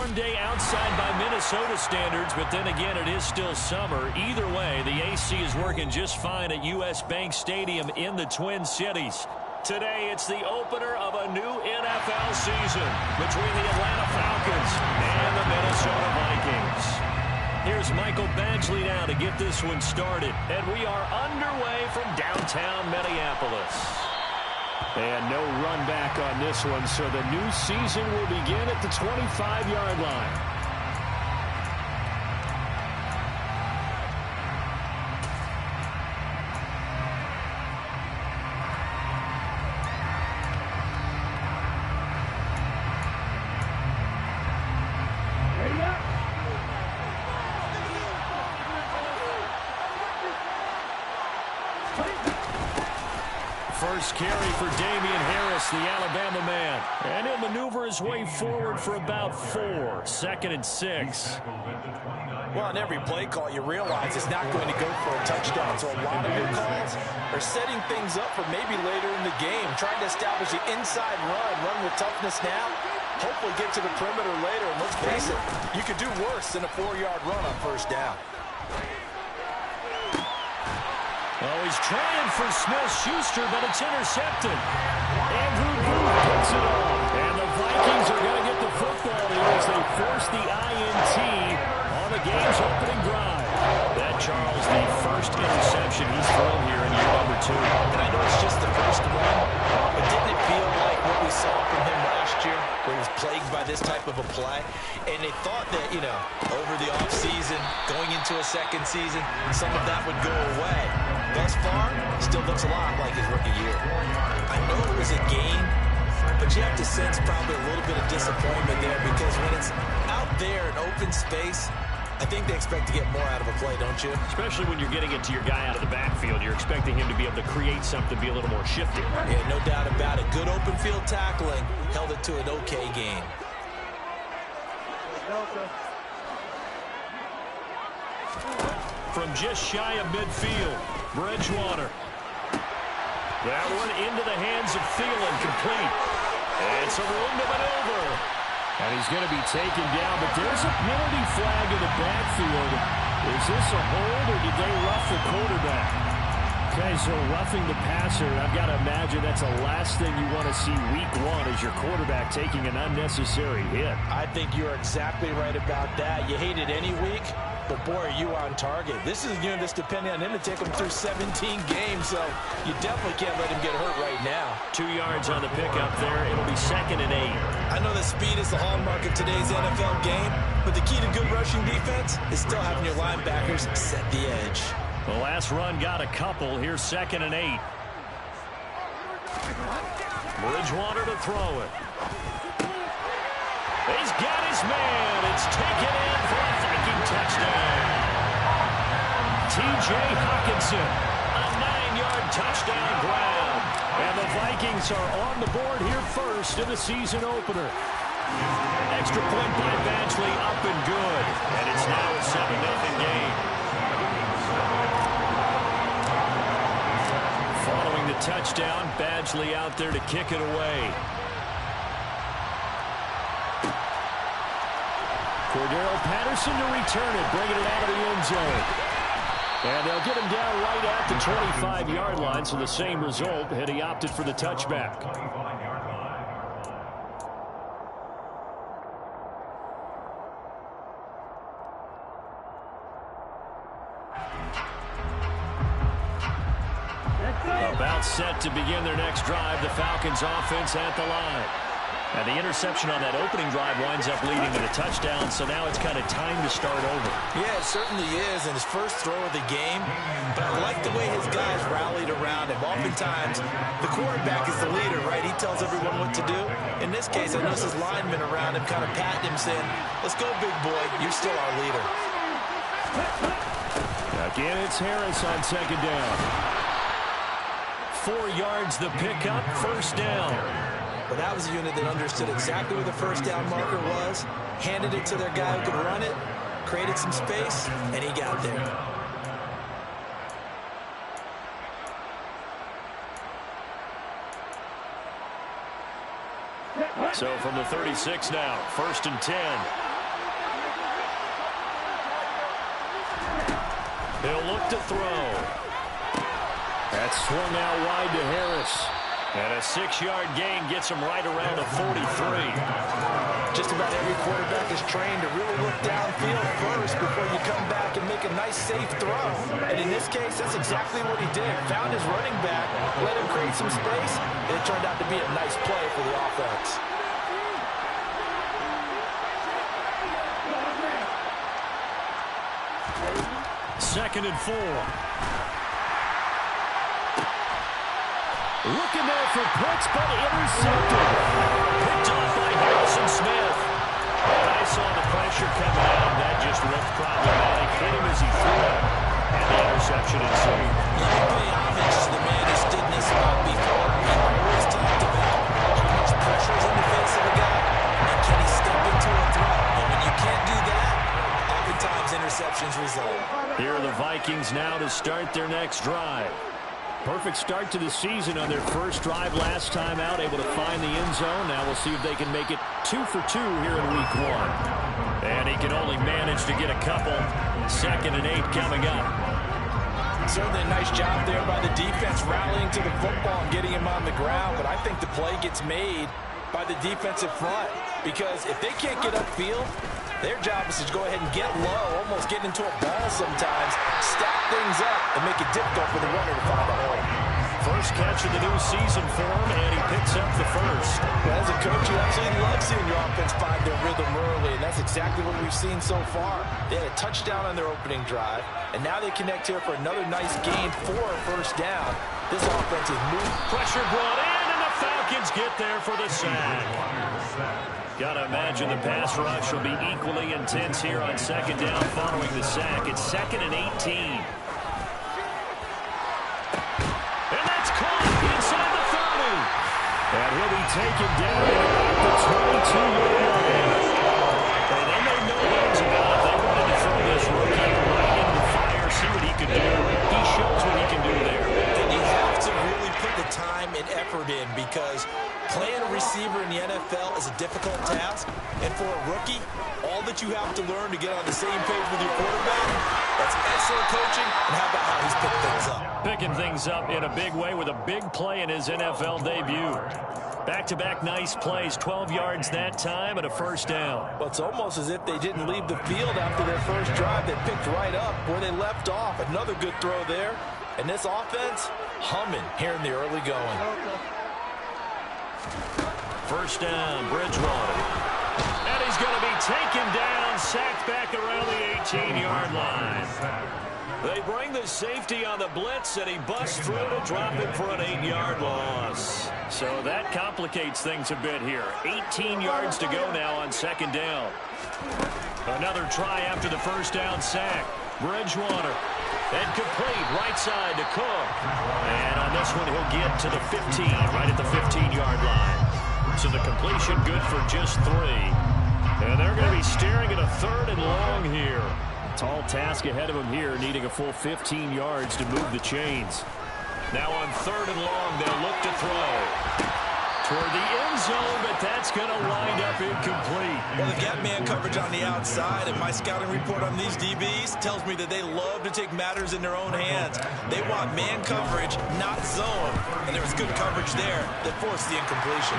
warm day outside by Minnesota standards, but then again, it is still summer. Either way, the AC is working just fine at U.S. Bank Stadium in the Twin Cities. Today, it's the opener of a new NFL season between the Atlanta Falcons and the Minnesota Vikings. Here's Michael Badgley now to get this one started, and we are underway from downtown Minneapolis. And no run back on this one, so the new season will begin at the 25-yard line. First carry for Damian Harris, the Alabama man. And he'll maneuver his way forward for about 4. 2nd and 6. Well, on every play call, you realize it's not going to go for a touchdown. So a lot of your calls are setting things up for maybe later in the game, trying to establish the inside run with toughness now, hopefully get to the perimeter later. And let's face it, you could do worse than a 4-yard run on first down. Oh, he's trying for Smith-Schuster, but it's intercepted. Andrew Booth picks it off. And the Vikings are going to get the football here as they force the INT on the game's opening drive. That, Charles, the first interception he's thrown here in year number 2. And I know it's just the first one, but didn't it feel like what we saw from him last year, where he was plagued by this type of a play? And they thought that, over the offseason, going into a second season, some of that would go away. Thus far, still looks a lot like his rookie year. I know it was a game, but you have to sense probably a little bit of disappointment there because when it's out there in open space, I think they expect to get more out of a play, don't you? Especially when you're getting it to your guy out of the backfield. You're expecting him to be able to create something, be a little more shifty. Yeah, no doubt about it. Good open field tackling held it to an okay game. From just shy of midfield, Bridgewater. That one into the hands of Thielen, complete. And some room to maneuver. And he's going to be taken down, but there's a penalty flag in the backfield. Is this a hold, or did they rough the quarterback? Okay, so roughing the passer, I've got to imagine that's the last thing you want to see week 1 as your quarterback taking an unnecessary hit. I think you're exactly right about that. You hate it any week, but boy, are you on target. This is a unit that's depending on him to take him through 17 games, so you definitely can't let him get hurt right now. 2 yards on the pickup there. It'll be 2nd and 8. I know that speed is the hallmark of today's NFL game, but the key to good rushing defense is still having your linebackers set the edge. The last run got a couple. Here's 2nd and 8. Bridgewater to throw it. He's got his man. It's taken in for a Viking touchdown. T.J. Hawkinson, a 9-yard touchdown grab. And the Vikings are on the board here first in the season opener. Extra point by Badgley, up and good. And it's now a 7-0 game. Following the touchdown, Badgley out there to kick it away. Cordero Patterson to return it, bringing it out of the end zone. And they'll get him down right at the 25-yard line, so the same result, and he opted for the touchback. About set to begin their next drive, the Falcons offense at the line. And the interception on that opening drive winds up leading to the touchdown, so now it's kind of time to start over. Yeah, it certainly is, and his first throw of the game. But I like the way his guys rallied around him. Oftentimes, the quarterback is the leader, right? He tells everyone what to do. In this case, I noticed his linemen around him kind of patting him, saying, "Let's go, big boy. You're still our leader." Again, it's Harris on 2nd down. 4 yards the pickup, 1st down. But that was a unit that understood exactly where the first down marker was, handed it to their guy who could run it, created some space, and he got there. So from the 36 now, 1st and 10. to throw. That's swung out wide to Harris. And a 6-yard gain gets him right around the 43. Just about every quarterback is trained to really look downfield first before you come back and make a nice, safe throw. And in this case, that's exactly what he did. Found his running back, let him create some space, and it turned out to be a nice play for the offense. Second and 4. Looking there for Pitts, but intercepted. Picked off by Harrison Smith. And I saw the pressure coming out. That just looked problematic. Hit him as he threw it. And the interception ensued. Let me pay homage to the man who stood in this spot before. He always talked about how much pressure is in the face of a guy, and can he step into a throw. And when you can't do that, oftentimes interceptions result. Here are the Vikings now to start their next drive. Perfect start to the season on their first drive last time out, able to find the end zone. Now we'll see if they can make it 2 for 2 here in week 1. And he can only manage to get a couple. 2nd and 8 coming up. Certainly a nice job there by the defense rallying to the football and getting him on the ground. But I think the play gets made by the defensive front, because if they can't get upfield, their job is to go ahead and get low, almost get into a ball sometimes, stack things up, and make it difficult for the runner to find a hole. First catch of the new season for him, and he picks up the first. Well, as a coach, you absolutely love seeing your offense find their rhythm early, and that's exactly what we've seen so far. They had a touchdown on their opening drive, and now they connect here for another nice gain for a first down. This offense is moving. Pressure brought in, and the Falcons get there for the sack. Gotta imagine the pass rush will be equally intense here on 2nd down following the sack. It's 2nd and 18. And that's caught inside the 30. And he'll be taken down at the 22-yard line. And they made no bones about it. They wanted to throw this rookie right into the fire, see what he could do. He shows what he can do there. Then you have to really put the time and effort in, because playing a receiver in the NFL is a difficult task. And for a rookie, all that you have to learn to get on the same page with your quarterback, that's excellent coaching. And how about how he's picked things up? Picking things up in a big way with a big play in his NFL debut. Back-to-back nice plays, 12 yards that time and a first down. Well, it's almost as if they didn't leave the field after their first drive. They picked right up where they left off. Another good throw there. And this offense, humming here in the early going. First down, Bridgewater. And he's going to be taken down, sacked back around the 18-yard line. They bring the safety on the blitz, and he busts through to drop it for an 8-yard loss. So that complicates things a bit here. 18 yards to go now on 2nd down. Another try after the first down sack. Bridgewater. And complete, right side to Cook. And on this one, he'll get to the 15, right at the 15-yard line. So the completion good for just 3. And they're going to be staring at a 3rd and long here. Tall task ahead of them here, needing a full 15 yards to move the chains. Now on 3rd and long, they'll look to throw toward the end zone, but that's going to wind up incomplete. Well, they've got man coverage on the outside, and my scouting report on these DBs tells me that they love to take matters in their own hands. They want man coverage, not zone, and there was good coverage there that forced the incompletion.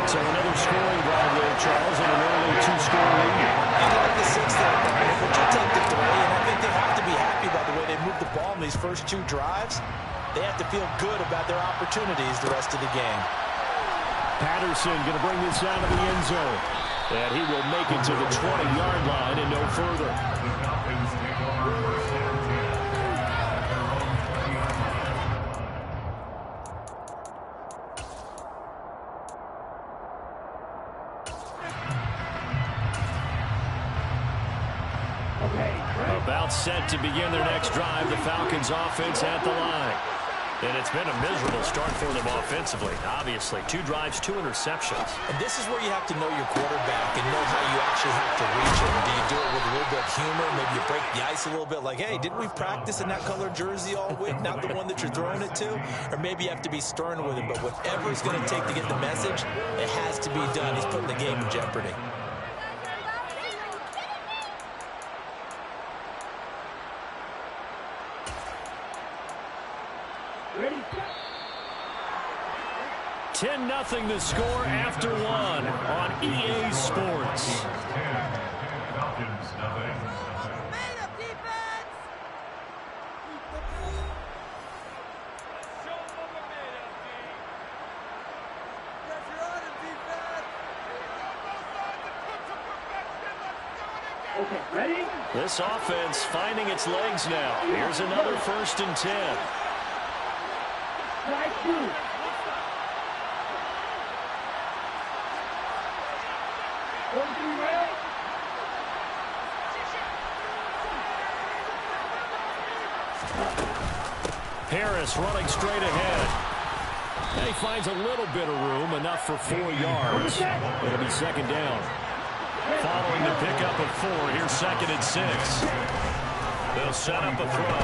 So another scoring drive there, Charles, and an early 2-score lead. You like the 6th there, but you take the 3, and I think they have to be happy by the way they moved the ball in these first 2 drives. They have to feel good about their opportunities the rest of the game. Patterson going to bring this out of the end zone. And he will make it to the 20-yard line and no further. About set to begin their next drive, the Falcons offense at the line. And it's been a miserable start for them offensively, obviously. 2 drives, 2 interceptions. And this is where you have to know your quarterback and know how you actually have to reach him. Do you do it with a little bit of humor? Maybe you break the ice a little bit like, hey, didn't we practice in that color jersey all week? Not the one that you're throwing it to? Or maybe you have to be stern with him. But whatever it's going to take to get the message, it has to be done. He's putting the game in jeopardy. 10-0 the score after one on EA Sports. Okay, ready? This offense finding its legs now. Here's another 1st and 10. Harris running straight ahead. And he finds a little bit of room, enough for 4 yards. It'll be 2nd down. Following the pickup of 4, here's 2nd and 6. They'll set up a throw.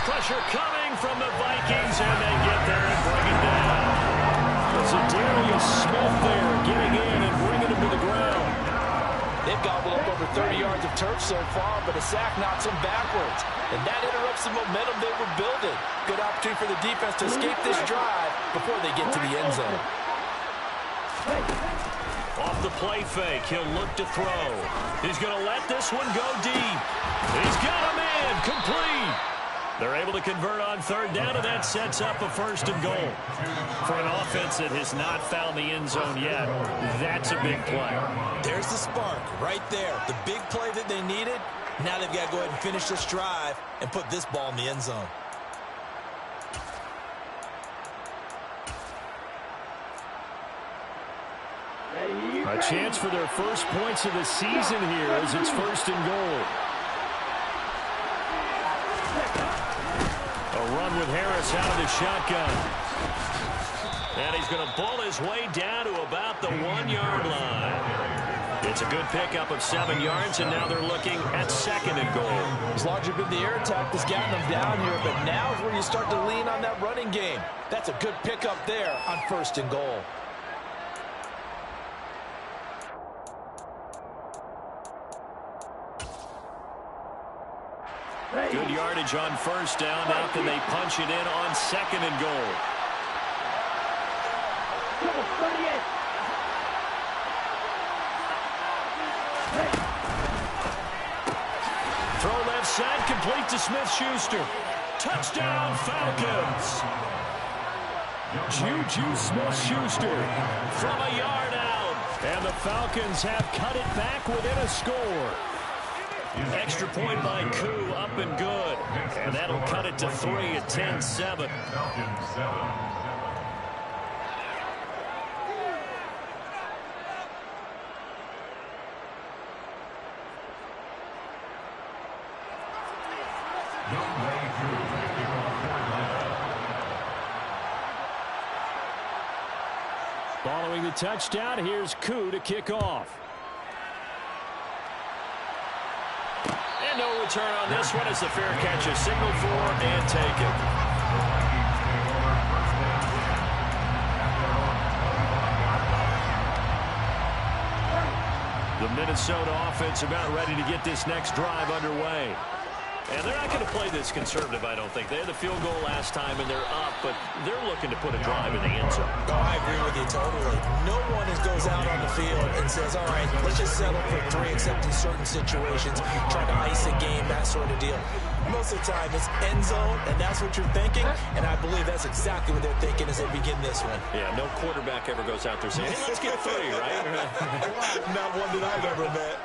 Pressure coming from the Vikings, and they get there and bring it down. There's a Darius Smith there getting in and bringing him to the ground. They've gobbled up over 30 yards of turf so far, but a sack knocks them backwards. And that interrupts the momentum they were building. Good opportunity for the defense to escape this drive before they get to the end zone. Off the play fake, he'll look to throw. He's going to let this one go deep. He's got him in, complete. They're able to convert on 3rd down, and that sets up a 1st and goal. For an offense that has not found the end zone yet, that's a big play. There's the spark right there. The big play that they needed. Now they've got to go ahead and finish this drive and put this ball in the end zone. A chance for their first points of the season here as it's 1st and goal. A run with Harris out of the shotgun. And he's going to pull his way down to about the 1-yard line. It's a good pickup of 7 yards, and now they're looking at 2nd and goal. It's largely been the air attack that's gotten them down here, but now is where you start to lean on that running game. That's a good pickup there on 1st and goal. Good yardage on 1st down. Now can they punch it in on 2nd and goal? Throw left side, complete to Smith-Schuster. Touchdown, Falcons. Juju Smith-Schuster from a yard out. And the Falcons have cut it back within a score. Extra point by Koo, up and good. And that'll cut it to 3 at 10-7. Following the touchdown, here's Koo to kick off. And no return on this one as the fair catch is signaled for and taken. The Minnesota offense about ready to get this next drive underway. And they're not going to play this conservative, I don't think. They had the field goal last time, and they're up, but they're looking to put a drive in the end zone. Oh, I agree with you totally. No one goes out on the field and says, all right, let's just settle for 3, except in certain situations, trying to ice a game, that sort of deal. Most of the time, it's end zone, and that's what you're thinking, and I believe that's exactly what they're thinking as they begin this one. Yeah, no quarterback ever goes out there saying, hey, let's get 3, right? Not one that I've ever met.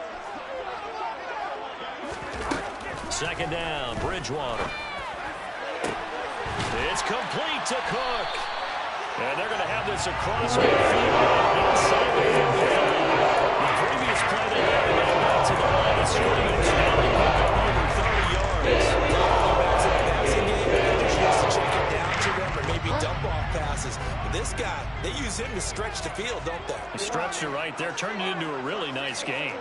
2nd down, Bridgewater. It's complete to Cook. And they're going to have this across midfield inside the 50. The previous play they had to get back to the line of scrimmage. Now they pick up over 30 yards. Back to the passing game, they just used to check it down to them or maybe dump off passes. But this guy, they use him to stretch the field, don't they? He stretched it right there, turned it into a really nice game.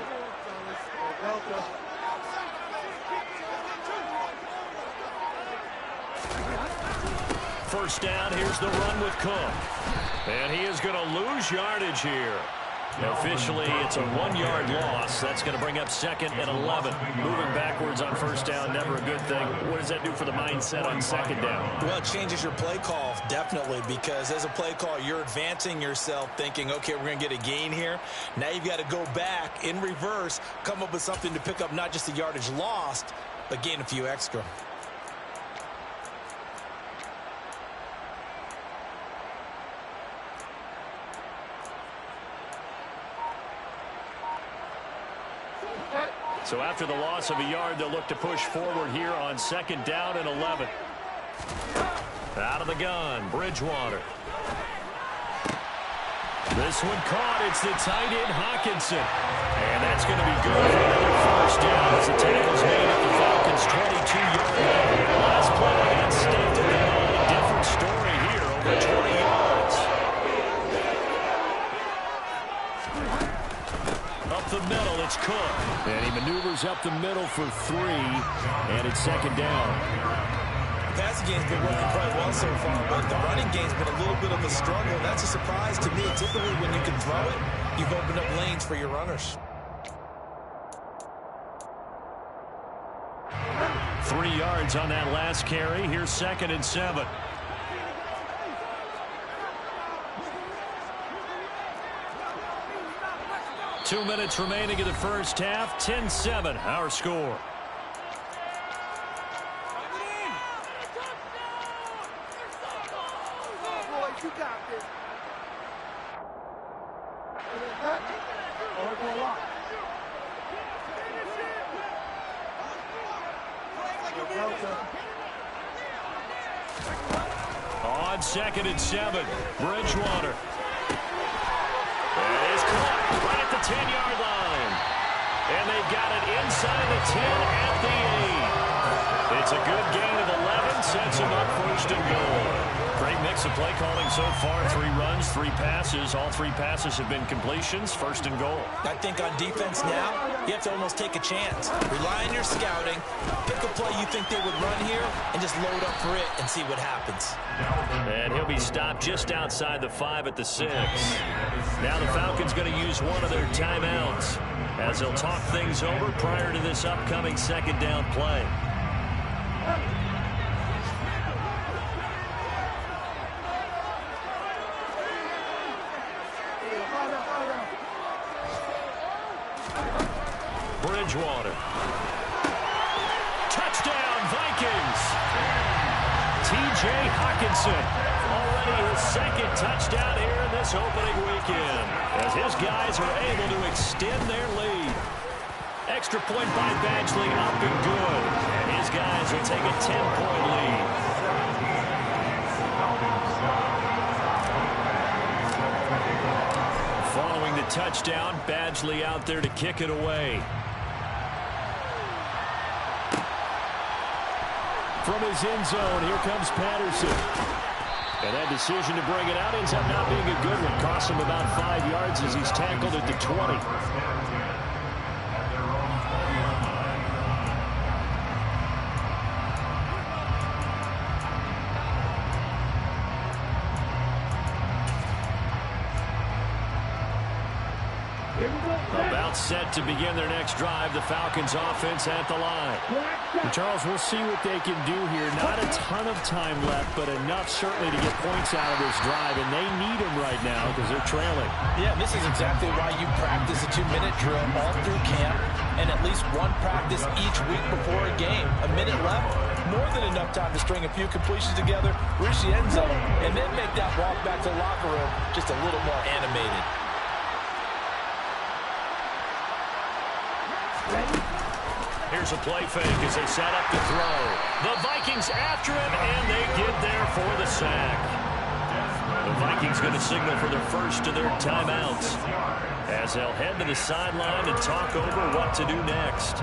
First down, here's the run with Cook. And he is going to lose yardage here. Officially, it's a 1-yard loss. That's going to bring up 2nd and 11. Moving backwards on first down, never a good thing. What does that do for the mindset on 2nd down? Well, it changes your play call, definitely, because as a play call, you're advancing yourself thinking, okay, we're going to get a gain here. Now you've got to go back in reverse, come up with something to pick up not just the yardage lost, but gain a few extra. So after the loss of a yard, they'll look to push forward here on 2nd down and 11. Out of the gun, Bridgewater. This one caught. It's the tight end, Hawkinson. And that's going to be good for another first down as the tackle's made at the Falcons' 22-yard line. Last play, they got stuffed at the line. Different story here, over 20 yards. Up the middle, it's Cook. And he maneuvers up the middle for 3, and it's 2nd down. The passing game's been working quite well so far, but the running game's been a little bit of a struggle. That's a surprise to me. Typically, when you can throw it, you've opened up lanes for your runners. 3 yards on that last carry. Here's 2nd and 7. Two minutes remaining in the first half. 10-7, our score. You got this. On 2nd and 7, Bridgewater. It is caught right at the 10-yard line. And they've got it inside the 10 at the 8. It's a good gain of 11, sets them up 1st and goal. Great mix of play calling so far. 3 runs, 3 passes. All 3 passes have been completions. 1st and goal. I think on defense now, you have to almost take a chance. Rely on your scouting. Pick a play you think they would run here and just load up for it and see what happens. And he'll be stopped just outside the 5 at the 6. Now the Falcons going to use one of their timeouts as they'll talk things over prior to this upcoming 2nd down play. Bridgewater. Touchdown, Vikings. T.J. Hawkinson. Already his 2nd touchdown here in this opening weekend, as his guys are able to extend their lead. Extra point by Badgley, up and good. And his guys will take a 10-point lead. Following the touchdown, Badgley out there to kick it away. From his end zone, here comes Patterson. And that decision to bring it out ends up not being a good one. Costs him about 5 yards as he's tackled at the 20. About set to begin their next drive. The Falcons offense at the line. And Charles, we'll see what they can do here. Not a ton of time left, but enough certainly to get points out of this drive, and they need them right now because they're trailing. Yeah, this is exactly why you practice a 2-minute drill all through camp and at least one practice each week before a game. A minute left, more than enough time to string a few completions together, reach the end zone, and then make that walk back to the locker room just a little more animated. Here's a play fake as they set up to throw. The Vikings after him, and they get there for the sack. The Vikings going to signal for their first of their timeouts as they'll head to the sideline and talk over what to do next.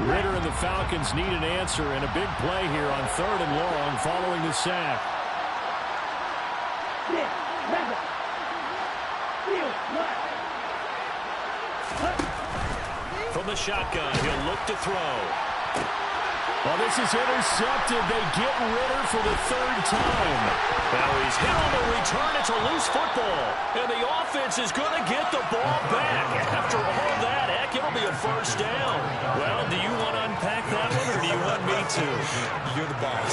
Ritter and the Falcons need an answer, and a big play here on 3rd and long following the sack. From the shotgun, he'll look to throw. Well, this is intercepted. They get Ritter for the third time. Now he's hit on the return. It's a loose football. And the offense is going to get the ball back. After all that, heck, it'll be a first down. Well, do you want to unpack that one, or do you want me to? You're the boss.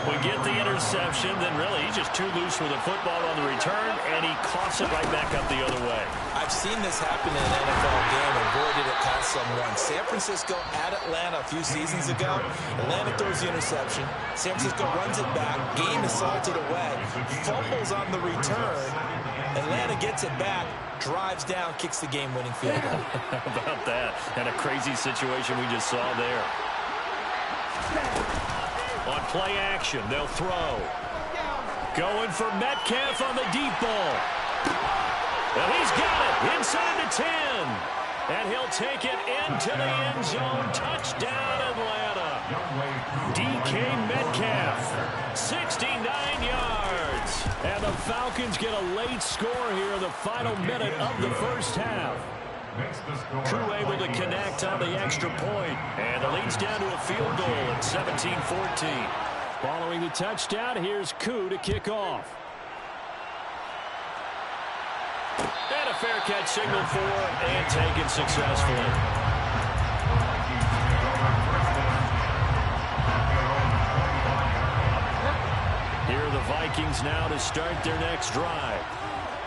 We get the interception, then really he's just too loose with the football on the return, and he coughs it right back up the other way. I've seen this happen in an NFL game, and boy, did it cost some runs. San Francisco at Atlanta a few seasons ago. Atlanta throws the interception. San Francisco runs it back. Game is salted away. Fumbles on the return. Atlanta gets it back, drives down, kicks the game-winning field goal. How about that? And a crazy situation we just saw there. On play action, they'll throw. Going for Metcalf on the deep ball. And he's got it inside the 10. And he'll take it into the end zone. Touchdown, Atlanta. DK Metcalf, 69 yards. And the Falcons get a late score here in the final minute of the first half. Crew able to connect on the extra point. And the lead's down to a field goal at 17-14. Following the touchdown, here's Koo to kick off. And a fair catch signaled for and taken successfully. Here are the Vikings now to start their next drive.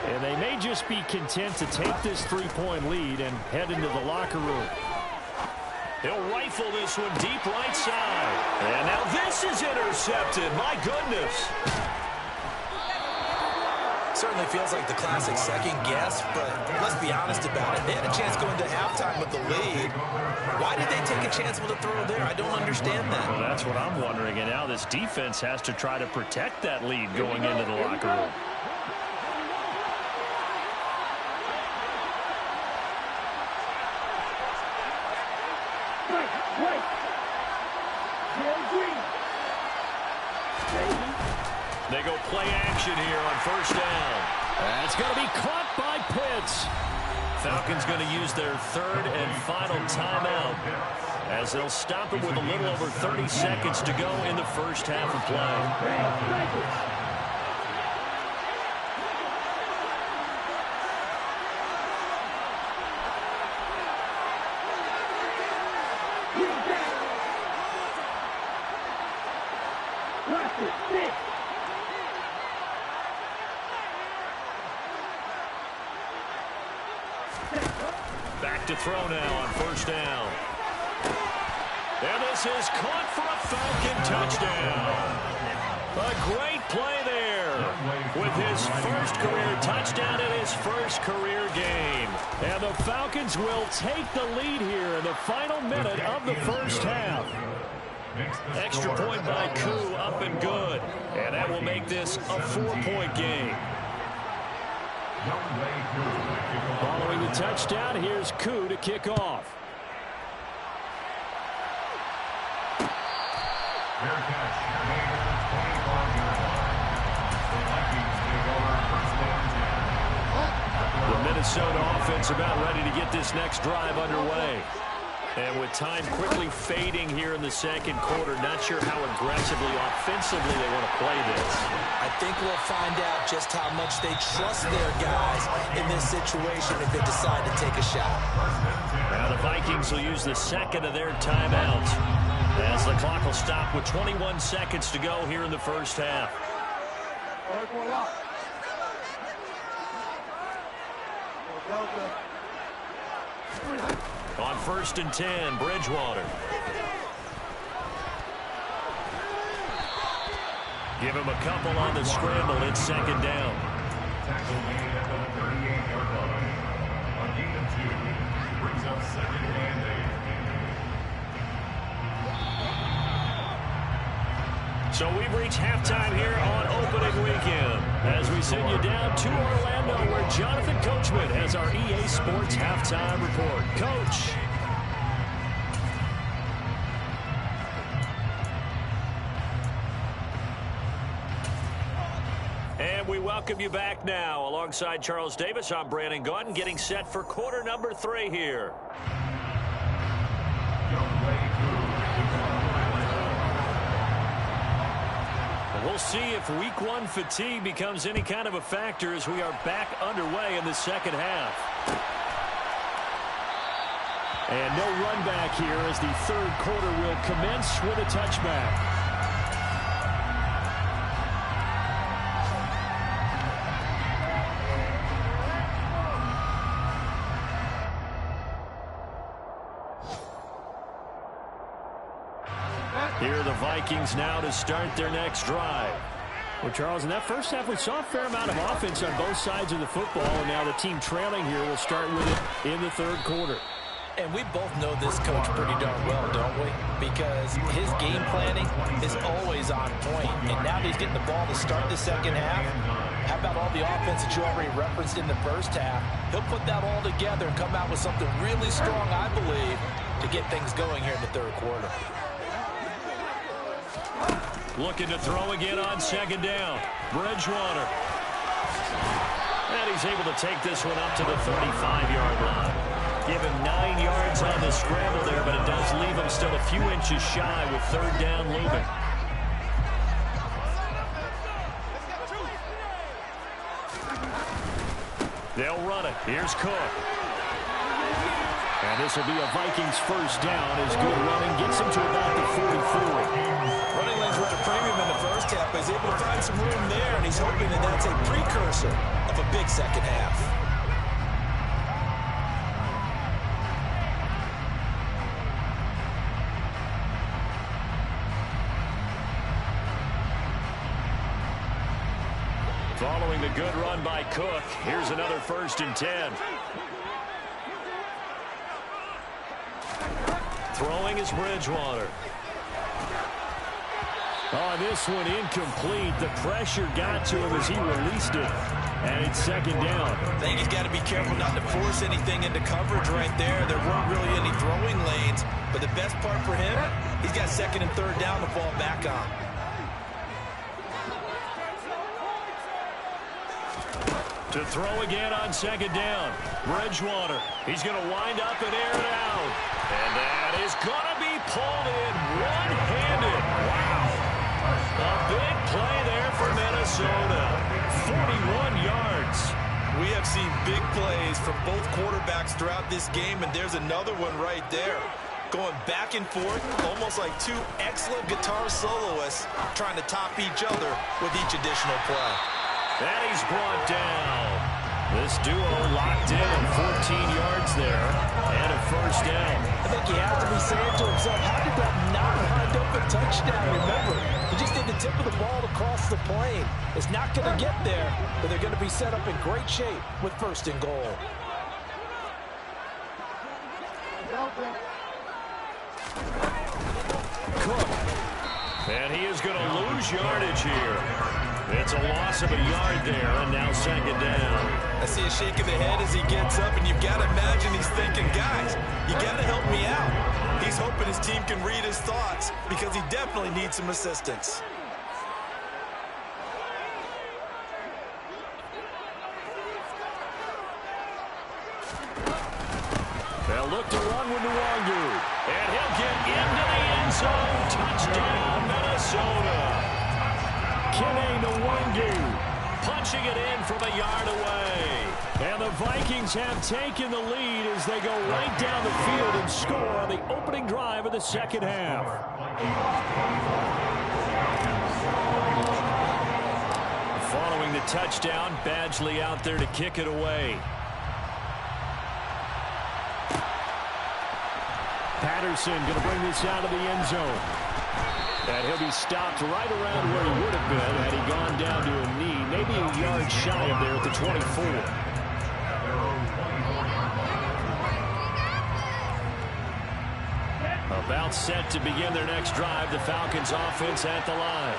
And they may just be content to take this three-point lead and head into the locker room. He'll rifle this one deep right side. And now this is intercepted. My goodness. Certainly feels like the classic second guess, but let's be honest about it. They had a chance going to halftime with the lead. Why did they take a chance with a throw there? I don't understand that. Well, that's what I'm wondering. And now this defense has to try to protect that lead going into the locker room. They go play action here on first down. That's going to be caught by Pitts. Falcons going to use their third and final timeout as they'll stop it with a little over 30 seconds to go in the first half of play. Back to throw now on first down. And this is caught for a Falcon touchdown. A great play there with his first career touchdown in his first career game. And the Falcons will take the lead here in the final minute of the first half. Extra point by Koo, up and good. And that will make this a 4-point game. Following the touchdown, here's Koo to kick off. The Minnesota offense about ready to get this next drive underway. And with time quickly fading here in the second quarter, not sure how aggressively, offensively they want to play this. I think we'll find out just how much they trust their guys in this situation if they decide to take a shot. Now the Vikings will use the second of their timeouts as the clock will stop with 21 seconds to go here in the first half. On first and 10, Bridgewater. Give him a couple on the scramble. It's second down. So we've reached halftime here on opening weekend as we send you down to Orlando where Jonathan Coachman has our EA Sports halftime report. Coach. And we welcome you back now. Alongside Charles Davis, I'm Brandon Gaudin, getting set for quarter number 3 here. we'll see if week one fatigue becomes any kind of a factor as we are back underway in the second half. And no run back here as the third quarter will commence with a touchback. Here are the Vikings now to start their next drive. Well, Charles, in that first half, we saw a fair amount of offense on both sides of the football, and now the team trailing here will start with it in the third quarter. And we both know this coach pretty darn well, don't we? Because his game planning is always on point. And now that he's getting the ball to start the second half, how about all the offense that you already referenced in the first half? He'll put that all together and come out with something really strong, I believe, to get things going here in the third quarter. Looking to throw again on second down. Bridgewater. And he's able to take this one up to the 35-yard line. Give him 9 yards on the scramble there, but it does leave him still a few inches shy with third down looming. They'll run it. Here's Cook. And this will be a Vikings first down as good running gets him to about the 44. Running lanes were at a premium in the first half, but he's able to find some room there, and he's hoping that that's a precursor of a big second half. Following the good run by Cook, here's another 1st and 10. Throwing is Bridgewater. Oh, this one incomplete. The pressure got to him as he released it. And it's second down. I think he's got to be careful not to force anything into coverage right there. There weren't really any throwing lanes. But the best part for him, he's got second and third down to fall back on. To throw again on second down. Bridgewater. He's going to wind up and air it out. And that is going to be pulled in one-handed. Wow. A big play there for Minnesota. 41 yards. We have seen big plays from both quarterbacks throughout this game, and there's another one right there. Going back and forth, almost like two excellent guitar soloists trying to top each other with each additional play. And he's brought down. This duo locked in, 14 yards there, and a first down. I think he has to be saying to himself, how did that not wind up a touchdown? Remember, he just did the tip of the ball across the plane. It's not going to get there, but they're going to be set up in great shape with 1st and goal. Cook. And he is going to lose yardage here. It's a loss of a yard there, and now second down. I see a shake of the head as he gets up, and you've got to imagine he's thinking, guys, you got to help me out. He's hoping his team can read his thoughts because he definitely needs some assistance. They'll look to run with Nwangu, and he'll get into the end zone. Touchdown, Minnesota. Kene Nwangu punching it in from a yard away. And the Vikings have taken the lead as they go right down the field and score on the opening drive of the second half. Following the touchdown, Badgley out there to kick it away. Patterson going to bring this out of the end zone. And he'll be stopped right around where he would have been had he gone down to a knee, maybe a yard shy of there at the 24. About set to begin their next drive, the Falcons offense at the line.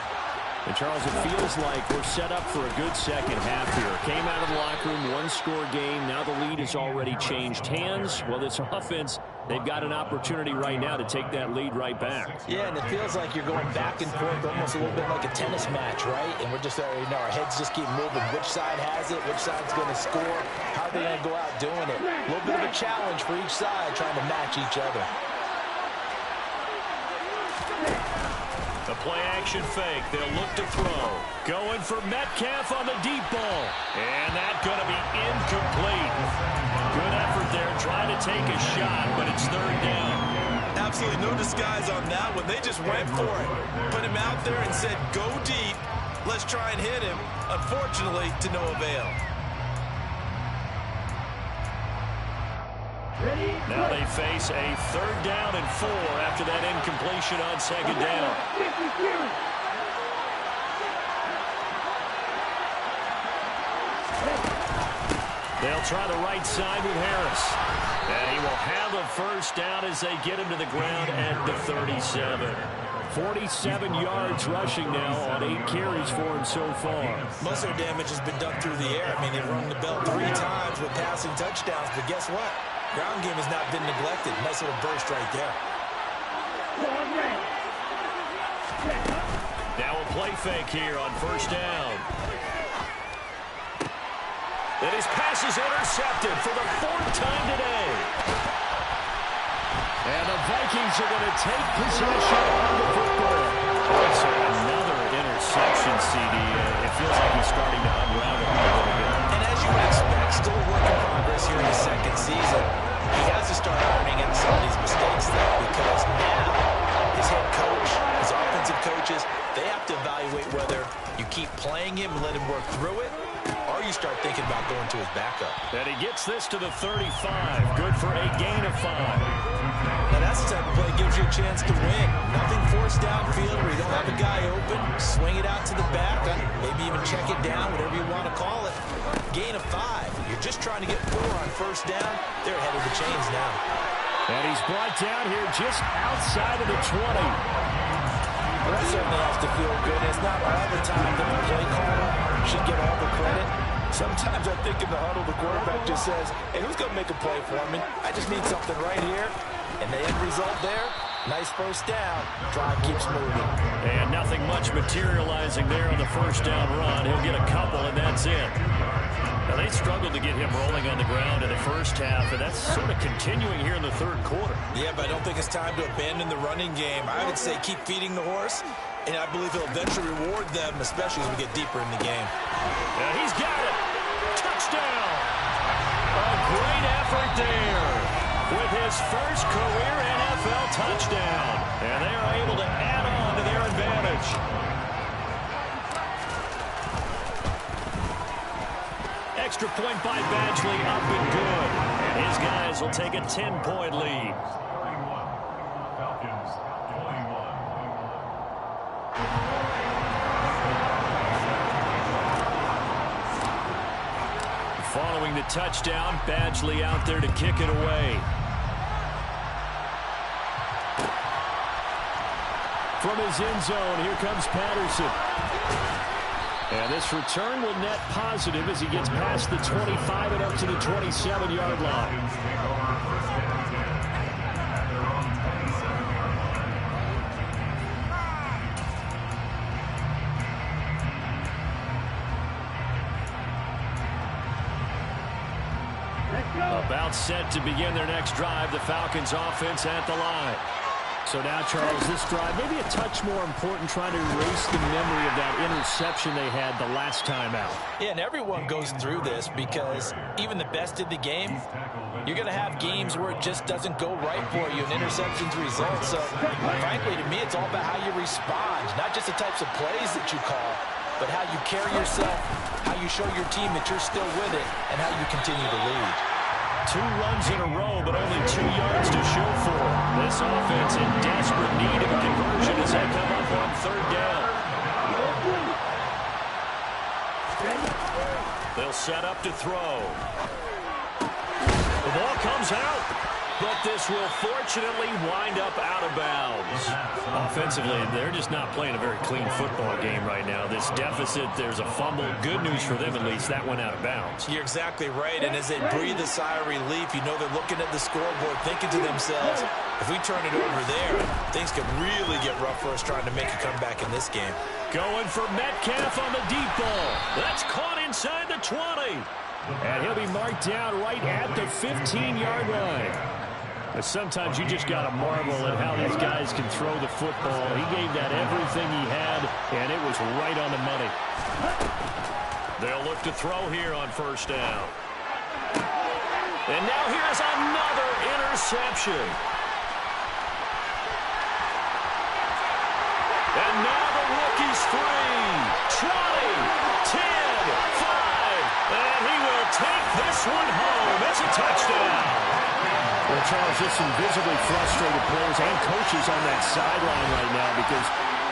And Charles, it feels like we're set up for a good second half here. Came out of the locker room, one-score game. Now the lead has already changed hands. Well, this offense, they've got an opportunity right now to take that lead right back. Yeah, and it feels like you're going back and forth almost a little bit like a tennis match, right? And we're just, our heads just keep moving. Which side has it? Which side's going to score? How are they going to go out doing it? A little bit of a challenge for each side trying to match each other. The play-action fake. They'll look to throw. Going for Metcalf on the deep ball. And that's going to be incomplete. Good effort there trying to take a shot, but it's third down. Absolutely no disguise on that one. They just went for it. Put him out there and said, go deep. Let's try and hit him. Unfortunately, to no avail. Now they face a third down and 4 after that incompletion on second down. They'll try the right side with Harris. And he will have a first down as they get him to the ground at the 37. 47 yards rushing now on 8 carries for him so far. Most of their damage has been done through the air. I mean, they've rung the bell 3 times with passing touchdowns, but guess what? Ground game has not been neglected. Nice little burst right there. Now a play fake here on first down. And his pass is intercepted for the 4th time today. And the Vikings are going to take possession of the football. So another interception, CD. It feels like he's starting to unravel a little bit. And as you would expect, still a work in progress here in his second season. He has to start ironing out some of these mistakes, though, because now his head coach, his offensive coaches, they have to evaluate whether you keep playing him and let him work through it, or you start thinking about going to his backup. And he gets this to the 35. Good for a gain of 5. Now that's the type of play that gives you a chance to win. Nothing forced downfield where you don't have a guy open. Swing it out to the back, maybe even check it down, whatever you want to call it. Gain of 5. You're just trying to get 4 on first down. They're ahead of the chains now. And he's brought down here just outside of the 20. Well, that certainly has to feel good. It's not all the time that the play caller should get all the credit. Sometimes I think in the huddle, the quarterback just says, hey, who's going to make a play for me? I just need something right here. And the end result there, nice first down. Drive keeps moving. And nothing much materializing there on the first down run. He'll get a couple, and that's it. Now, they struggled to get him rolling on the ground in the first half, and that's sort of continuing here in the third quarter. Yeah, but I don't think it's time to abandon the running game. I would say keep feeding the horse, and I believe he'll eventually reward them, especially as we get deeper in the game. And he's got it. Touchdown. A great effort there with his first career NFL touchdown. And they are able to add on to their advantage. Extra point by Badgley, up and good. And his guys will take a 10-point lead. Following the touchdown, Badgley out there to kick it away. From his end zone, here comes Patterson. And this return will net positive as he gets past the 25 and up to the 27-yard line. About set to begin their next drive, the Falcons offense at the line. So now, Charles, this drive maybe a touch more important, trying to erase the memory of that interception they had the last time out. Yeah, and everyone goes through this because even the best in the game, you're going to have games where it just doesn't go right for you, and interceptions result. So, frankly, to me, it's all about how you respond, not just the types of plays that you call, but how you carry yourself, how you show your team that you're still with it, and how you continue to lead. 2 runs in a row, but only 2 yards to show for it. This offense in desperate need of a conversion as they come up on third down. They'll set up to throw. The ball comes out, but this will fortunately wind up out of bounds. Offensively, they're just not playing a very clean football game right now. This deficit, there's a fumble. Good news for them, at least. That went out of bounds. You're exactly right, and as they breathe a sigh of relief, you know they're looking at the scoreboard, thinking to themselves, if we turn it over there, things could really get rough for us trying to make a comeback in this game. Going for Metcalf on the deep ball. That's caught inside the 20. And he'll be marked down right at the 15-yard line. Sometimes you just got to marvel at how these guys can throw the football. He gave that everything he had, and it was right on the money. They'll look to throw here on first down. And now here's another interception. And now the rookie's free. Trotting. 10, 5. And he will take this one home. It's a touchdown. Well, Charles, just some visibly frustrated players and coaches on that sideline right now because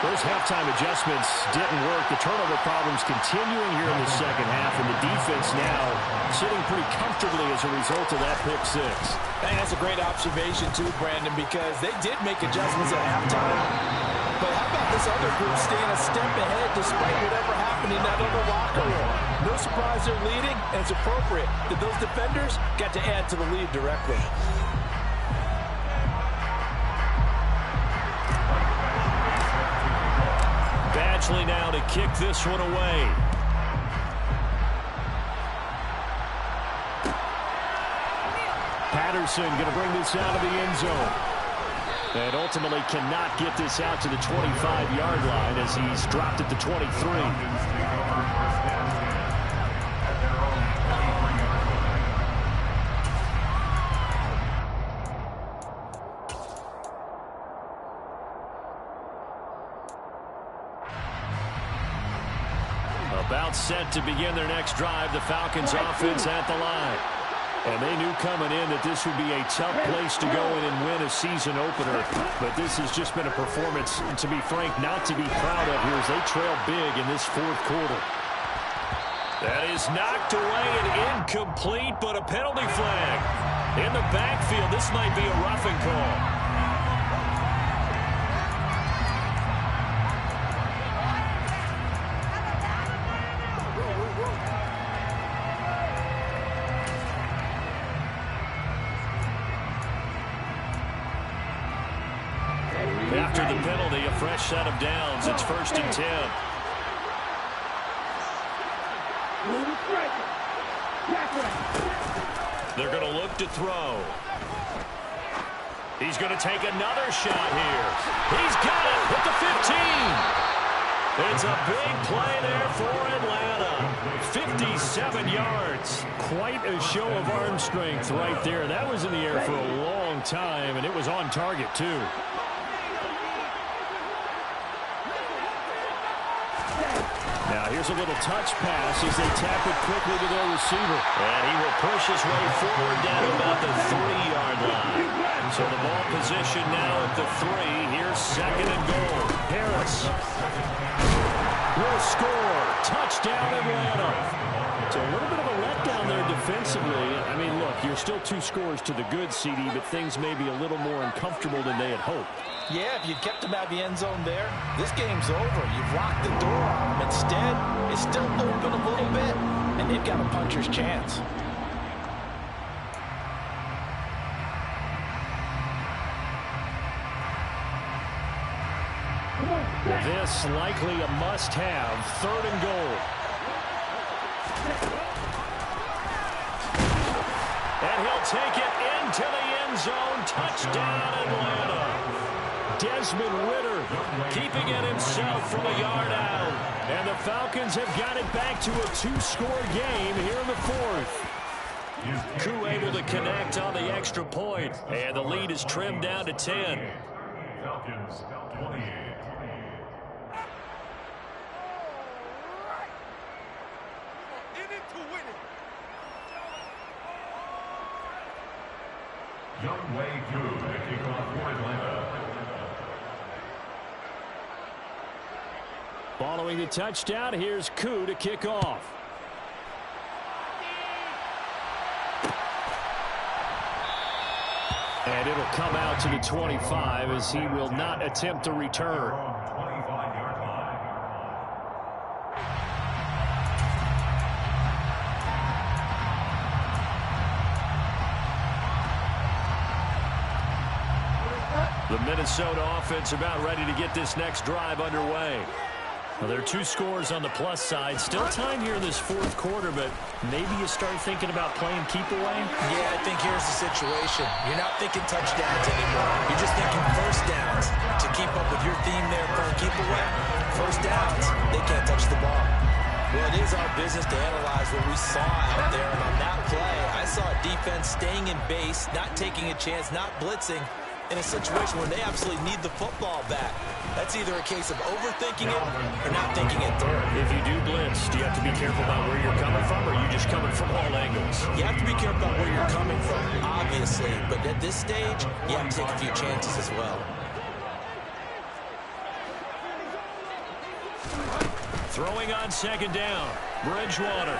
those halftime adjustments didn't work. The turnover problems continuing here in the second half, and the defense now sitting pretty comfortably as a result of that pick six. And that's a great observation, too, Brandon, because they did make adjustments at halftime. But how about this other group staying a step ahead despite whatever happened in that other locker room? No surprise they're leading, and it's appropriate that those defenders got to add to the lead directly. Badgley now to kick this one away. Patterson going to bring this out of the end zone. And ultimately cannot get this out to the 25-yard line as he's dropped at the 23. About set to begin their next drive. The Falcons offense at the line. And they knew coming in that this would be a tough place to go in and win a season opener. But this has just been a performance, to be frank, not to be proud of here as they trail big in this fourth quarter. That is knocked away and incomplete, but a penalty flag. In the backfield, this might be a roughing call. After the penalty, a fresh set of downs. It's 1st and 10. They're going to look to throw. He's going to take another shot here. He's got it at the 15. It's a big play there for Atlanta. 57 yards. Quite a show of arm strength right there. That was in the air for a long time, and it was on target, too. Now here's a little touch pass as they tap it quickly to their receiver. And he will push his way forward down to about the 3-yard line. So the ball position now at the 3. Here's 2nd and goal. Harris will score. Touchdown Atlanta. So a little bit of a letdown there defensively. I mean, look, you're still 2 scores to the good, CD, but things may be a little more uncomfortable than they had hoped. Yeah, if you kept them out of the end zone there, this game's over. You've locked the door on them. Instead, it's still open a little bit, and they've got a puncher's chance. This likely a must-have. 3rd and goal. And he'll take it into the end zone. Touchdown, Atlanta. Desmond Ridder keeping it himself from a yard out. And the Falcons have got it back to a 2-score game here in the 4th. Koo able to connect on the extra point. And the lead is trimmed down to 10. Falcons 28. Young Wei Koo to kick off for Atlanta. Following the touchdown, here's Koo to kick off. And it'll come out to the 25 as he will not attempt to return. The Minnesota offense about ready to get this next drive underway. Well, there are 2 scores on the plus side. Still time here in this fourth quarter, but maybe you start thinking about playing keep away? Yeah, I think here's the situation. You're not thinking touchdowns anymore. You're just thinking first downs. To keep up with your theme there for keep away, first downs, they can't touch the ball. Well, it is our business to analyze what we saw out there, and on that play, I saw a defense staying in base, not taking a chance, not blitzing, in a situation where they absolutely need the football back. That's either a case of overthinking it or not thinking it through. If you do blitz, do you have to be careful about where you're coming from, or are you just coming from all angles? You have to be careful about where you're coming from, obviously, but at this stage, you have to take a few chances as well. Throwing on second down, Bridgewater.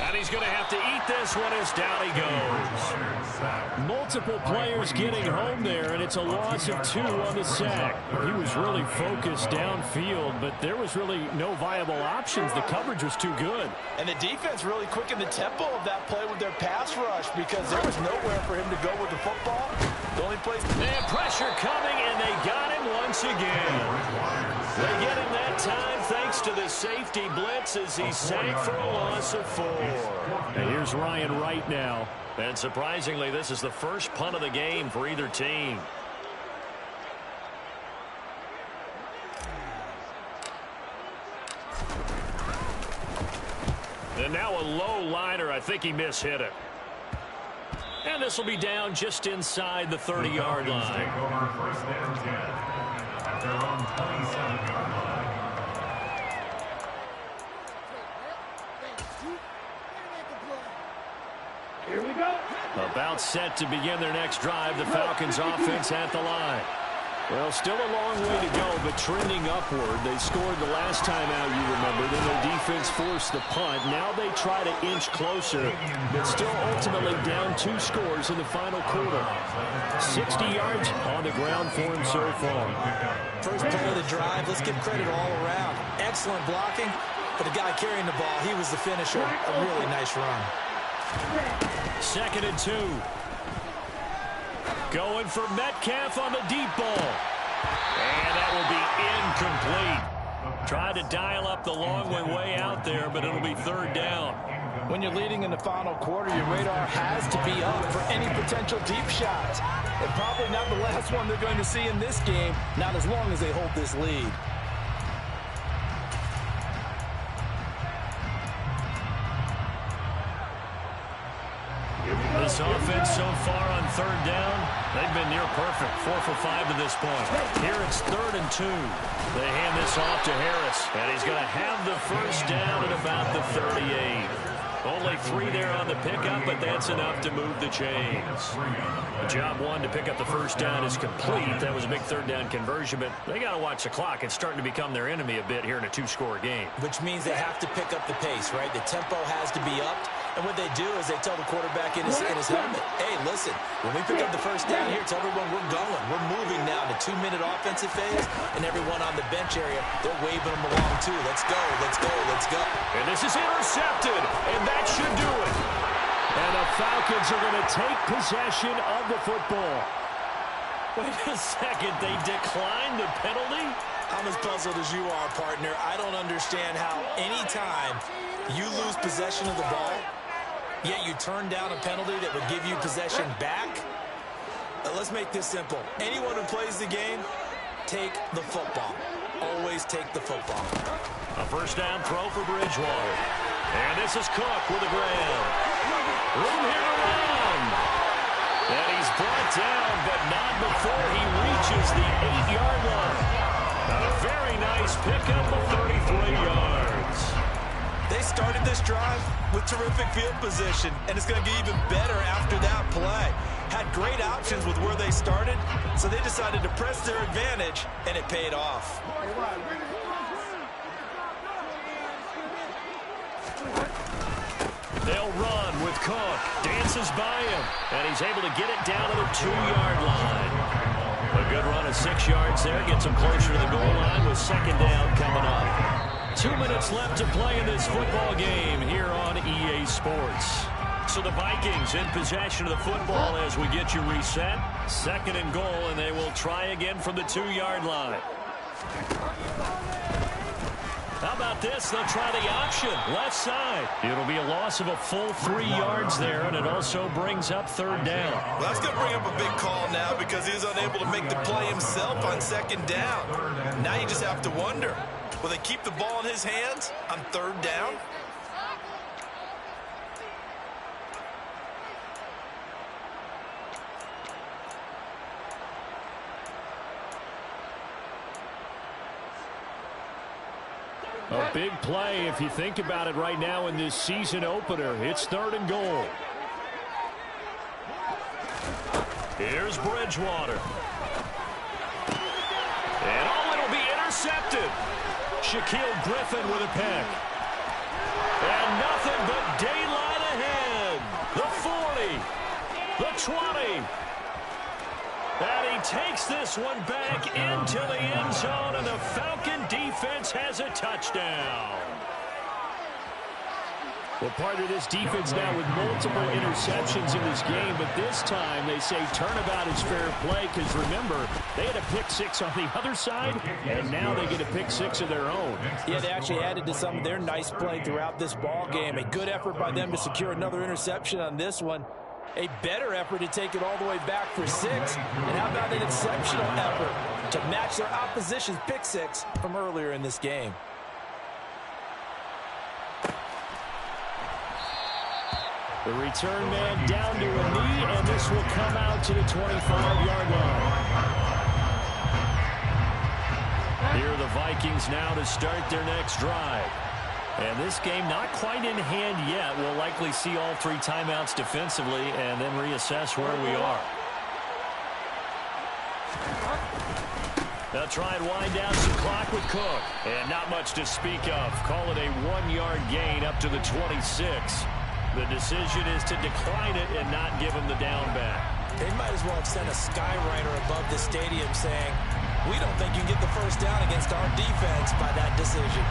And he's going to have to eat this one as down he goes. Multiple players getting home there, and it's a loss of 2 on the sack. He was really focused downfield, but there was really no viable options. The coverage was too good. And the defense really quickened the tempo of that play with their pass rush because there was nowhere for him to go with the football. The only place... They have pressure coming, and they got him once again. They get him that time thanks to the safety blitz as he sank for a loss of 4. And here's Ryan Wright now. And surprisingly, this is the first punt of the game for either team. And now a low liner. I think he mishit it. And this will be down just inside the 30-yard line. Take over first and 10 at their own 27-yard line. Here we go. About set to begin their next drive. The Falcons offense at the line. Well, still a long way to go, but trending upward. They scored the last time out, you remember. Then their defense forced the punt. Now they try to inch closer, but still ultimately down 2 scores in the final quarter. 60 yards on the ground for him so far. First play of the drive, let's give credit all around. Excellent blocking, but the guy carrying the ball, he was the finisher. A really nice run. 2nd and 2. Going for Metcalf on the deep ball. And that will be incomplete. Tried to dial up the long way out there, but it'll be 3rd down. When you're leading in the final quarter, your radar has to be up for any potential deep shots. And probably not the last one they're going to see in this game, not as long as they hold this lead. This offense so far on 3rd down, they've been near perfect. 4 for 5 to this point. Here it's 3rd and 2. They hand this off to Harris, and he's going to have the first down at about the 38. Only 3 there on the pickup, but that's enough to move the chains. Job 1 to pick up the first down is complete. That was a big 3rd down conversion, but they got to watch the clock. It's starting to become their enemy a bit here in a 2-score game. Which means they have to pick up the pace, right? The tempo has to be upped. And what they do is they tell the quarterback in his helmet, hey, listen, when we pick up the first down here, tell everyone we're going. We're moving now to 2-minute offensive phase, and everyone on the bench area, they're waving them along too. Let's go, let's go, let's go. And this is intercepted, and that should do it. And the Falcons are going to take possession of the football. Wait a second, they declined the penalty? I'm as puzzled as you are, partner. I don't understand how any time you lose possession of the ball, yet you turn down a penalty that would give you possession back. Let's make this simple. Anyone who plays the game, take the football. Always take the football. A first down throw for Bridgewater. And this is Cook with a grab. Room here to run. And he's brought down, but not before he reaches the 8-yard line. A very nice pickup of 33 yards. They started this drive with terrific field position, and it's going to get even better after that play. Had great options with where they started, so they decided to press their advantage, and it paid off. They'll run with Cook. Dances by him, and he's able to get it down to the 2-yard line. A good run of 6 yards there. Gets him closer to the goal line with 2nd down coming up. 2 minutes left to play in this football game here on EA Sports. So the Vikings in possession of the football as we get you reset. 2nd and goal, and they will try again from the 2-yard line. How about this? They'll try the option. Left side. It'll be a loss of a full 3 yards there, and it also brings up third down. Well, that's going to bring up a big call now because he was unable to make the play himself on second down. Now you just have to wonder, will they keep the ball in his hands on third down? A big play if you think about it right now in this season opener. It's 3rd and goal. Here's Bridgewater. And it'll be intercepted. Shaquille Griffin with a pick. And nothing but daylight ahead. The 40. The 20. And he takes this one back into the end zone, and the Falcon defense has a touchdown. Well, part of this defense now with multiple interceptions in this game, but this time they say turnabout is fair play because, remember, they had a pick 6 on the other side, and now they get a pick 6 of their own. Yeah, they actually added to some of their nice play throughout this ball game. A good effort by them to secure another interception on this one. A better effort to take it all the way back for 6. And how about an exceptional effort to match their opposition's pick 6 from earlier in this game. The return man down to a knee, and this will come out to the 25-yard line. Here are the Vikings now to start their next drive. And this game not quite in hand yet. We'll likely see all 3 timeouts defensively and then reassess where we are. They'll try and wind down some clock with Cook. And not much to speak of. Call it a 1-yard gain up to the 26. The decision is to decline it and not give him the down back. They might as well have sent a skywriter above the stadium saying, we don't think you can get the first down against our defense by that decision.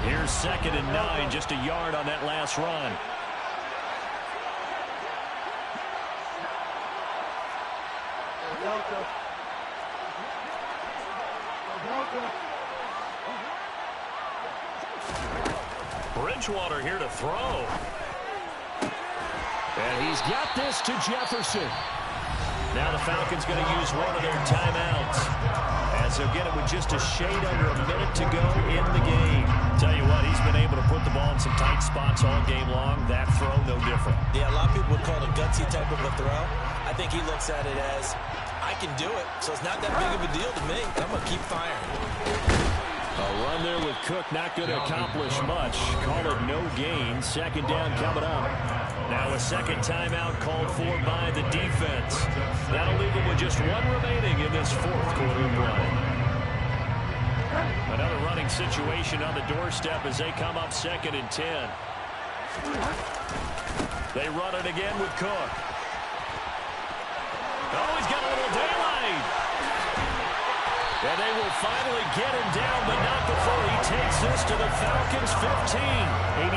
Here's 2nd and 9, just a yard on that last run. Bridgewater here to throw. And he's got this to Jefferson. Now the Falcons going to use one of their timeouts, as they'll get it with just a shade under a minute to go in the game. Tell you what, he's been able to put the ball in some tight spots all game long. That throw, no different. Yeah, a lot of people would call it a gutsy type of a throw. I think he looks at it as, I can do it, so it's not that big of a deal to me. I'm going to keep firing. A run there with Cook not going to accomplish much. Call it no gain. 2nd down coming up. Now a second timeout called for by the defense. That'll leave them with just 1 remaining in this 4th quarter of play. Another running situation on the doorstep as they come up 2nd and 10. They run it again with Cook. Oh, he's got a little daylight. And they will finally get him down, but not before he takes this to the Falcons' 15.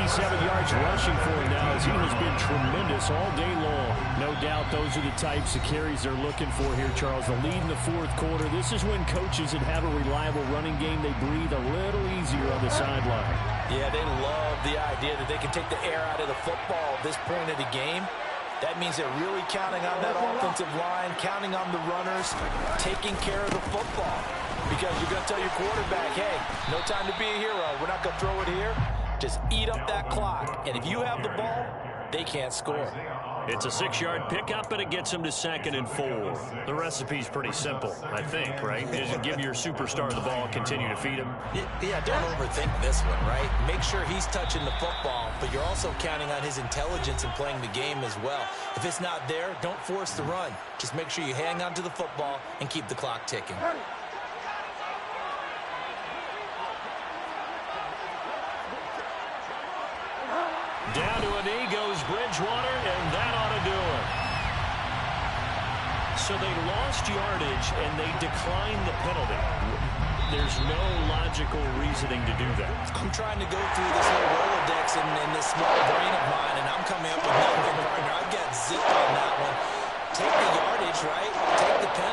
87 yards rushing for him now, as he has been tremendous all day long. No doubt those are the types of carries they're looking for here, Charles. The lead in the 4th quarter. This is when coaches that have a reliable running game, they breathe a little easier on the sideline. Yeah, they love the idea that they can take the air out of the football at this point of the game. That means they're really counting on that offensive line, counting on the runners, taking care of the football. Because you're going to tell your quarterback, hey, no time to be a hero. We're not going to throw it here. Just eat up that clock. And if you have the ball, they can't score. It's a 6-yard pickup, and it gets them to 2nd and 4. The recipe's pretty simple, I think, right? Just give your superstar the ball, continue to feed him. Yeah, don't overthink this one, right? Make sure he's touching the football, but you're also counting on his intelligence in playing the game as well. If it's not there, don't force the run. Just make sure you hang on to the football and keep the clock ticking. Down to a knee goes Bridgewater, and that ought to do it. So they lost yardage, and they declined the penalty. there's no logical reasoning to do that. I'm trying to go through this little Rolodex in this small brain of mine, and I'm coming up with nothing, partner. I got zipped on that one. Take the yardage, right? Take the penalty.